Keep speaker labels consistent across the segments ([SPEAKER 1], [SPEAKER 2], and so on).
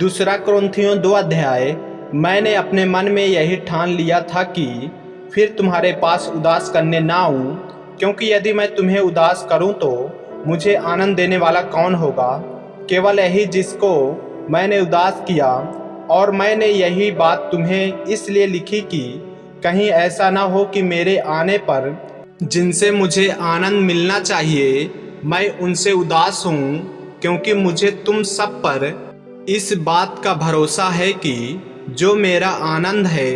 [SPEAKER 1] दूसरा कुरिन्थियों 2 अध्याय। मैंने अपने मन में यही ठान लिया था कि फिर तुम्हारे पास उदास करने ना आऊं, क्योंकि यदि मैं तुम्हें उदास करूं तो मुझे आनंद देने वाला कौन होगा? केवल यही जिसको मैंने उदास किया। और मैंने यही बात तुम्हें इसलिए लिखी कि कहीं ऐसा ना हो कि मेरे आने पर जिनसे मुझे आनंद मिलना चाहिए मैं उनसे उदास हूँ, क्योंकि मुझे तुम सब पर इस बात का भरोसा है कि जो मेरा आनंद है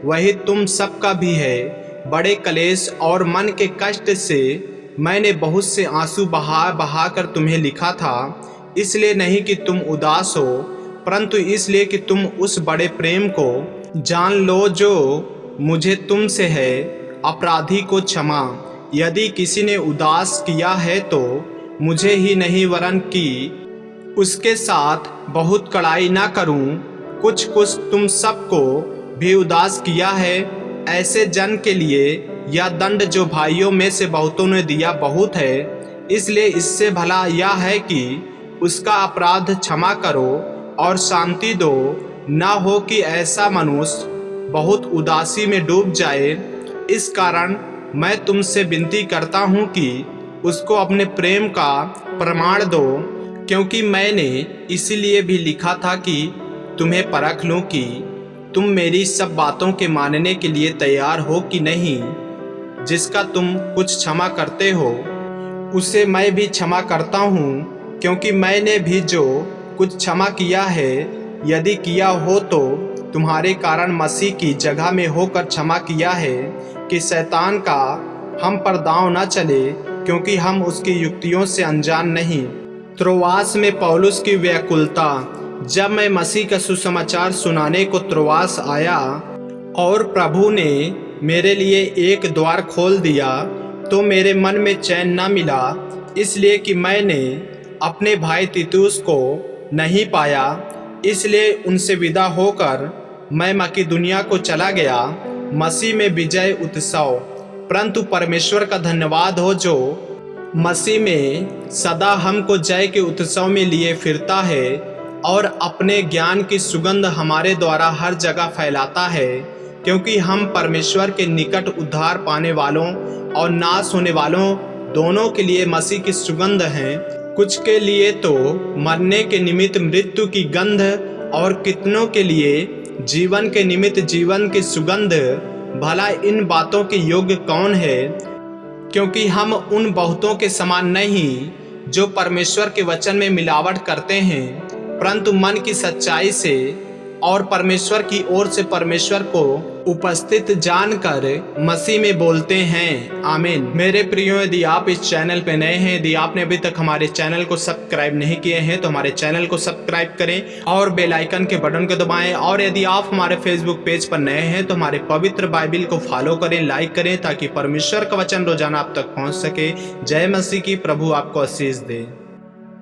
[SPEAKER 1] वही तुम सबका भी है। बड़े कलेश और मन के कष्ट से मैंने बहुत से आंसू बहा बहा कर तुम्हें लिखा था, इसलिए नहीं कि तुम उदास हो, परंतु इसलिए कि तुम उस बड़े प्रेम को जान लो जो मुझे तुमसे है। अपराधी को क्षमा। यदि किसी ने उदास किया है तो मुझे ही नहीं वरन कि उसके साथ बहुत कड़ाई ना करूं। कुछ कुछ तुम सबको भी उदास किया है। ऐसे जन के लिए यह दंड जो भाइयों में से बहुतों ने दिया बहुत है, इसलिए इससे भला यह है कि उसका अपराध क्षमा करो और शांति दो। ना हो कि ऐसा मनुष्य बहुत उदासी में डूब जाए। इस कारण मैं तुमसे विनती करता हूँ कि उसको अपने प्रेम का प्रमाण दो, क्योंकि मैंने इसीलिए भी लिखा था कि तुम्हें परख लूं कि तुम मेरी सब बातों के मानने के लिए तैयार हो कि नहीं। जिसका तुम कुछ क्षमा करते हो उसे मैं भी क्षमा करता हूँ, क्योंकि मैंने भी जो कुछ क्षमा किया है यदि किया हो तो तुम्हारे कारण मसीह की जगह में होकर क्षमा किया है, कि शैतान का हम पर दांव न चले, क्योंकि हम उसकी युक्तियों से अनजान नहीं। त्रोआस में पौलुस की व्याकुलता। जब मैं मसीह का सुसमाचार सुनाने को त्रोआस आया और प्रभु ने मेरे लिए एक द्वार खोल दिया, तो मेरे मन में चैन न मिला, इसलिए कि मैंने अपने भाई तीतुस को नहीं पाया। इसलिए उनसे विदा होकर मैं मकिदुनिया को चला गया। मसीह में विजय उत्सव। परंतु परमेश्वर का धन्यवाद हो जो मसीह में सदा हमको जय के उत्सव में लिए फिरता है और अपने ज्ञान की सुगंध हमारे द्वारा हर जगह फैलाता है, क्योंकि हम परमेश्वर के निकट उद्धार पाने वालों और नाश होने वालों दोनों के लिए मसीह की सुगंध हैं। कुछ के लिए तो मरने के निमित्त मृत्यु की गंध, और कितनों के लिए जीवन के निमित्त जीवन की सुगंध। भला इन बातों के योग्य कौन है? क्योंकि हम उन बहुतों के समान नहीं जो परमेश्वर के वचन में मिलावट करते हैं, परंतु मन की सच्चाई से और परमेश्वर की ओर से परमेश्वर को उपस्थित जानकर मसीह में बोलते हैं। आमीन। मेरे प्रियो, यदि आप इस चैनल पे नए हैं, यदि आपने अभी तक हमारे चैनल को सब्सक्राइब नहीं किए हैं तो हमारे चैनल को सब्सक्राइब करें और बेल आइकन के बटन को दबाएं। और यदि आप हमारे फेसबुक पेज पर नए हैं तो हमारे पवित्र बाइबिल को फॉलो करें, लाइक करें, ताकि परमेश्वर का वचन रोजाना आप तक पहुँच सके। जय मसीह की। प्रभु आपको आशीष दे।